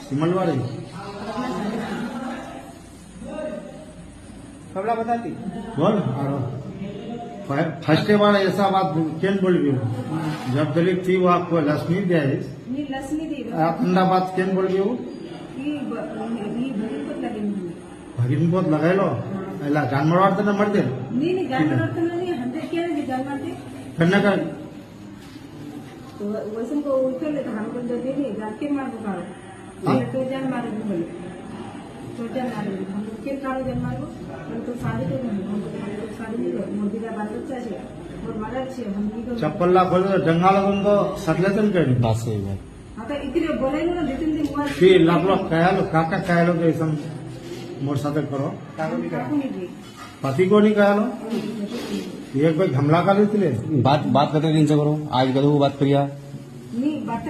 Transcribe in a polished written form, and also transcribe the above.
सिमलवाड़ी कबला बताती बोल फर्स्ट बार ऐसा बात केन बोल गयो जब दलित थी वो आपको लक्ष्मी दिया है मी लसणी दे अंडा बात केन बोल गयो ही भरपूर लागेल भगिन बहुत लगायलो एला जानवर वाटतं ना मरते नहीं जानवर तो नहीं 100 क्या है जानवर थे कन्या का तो वैसे को उतर ले तो हम को दे नहीं जाके मार को तो जान मार को बोले तो जान मार हम के कारो जान मार को तो सारी तो हम सारी नहीं मोदी का बात चाहिए और मदद से हम भी तो चप्पल ला खोल जंगल तो सटलेतन कहीं बात सही है आता इतने बोले ना 2-3 दिन फी लागलो कायलो काका कायलो के सम मोर साथे करो पति को नहीं कायलो एक भाई हमला कर लेते बात करते दिन से करो आज करो बात करिया नहीं बात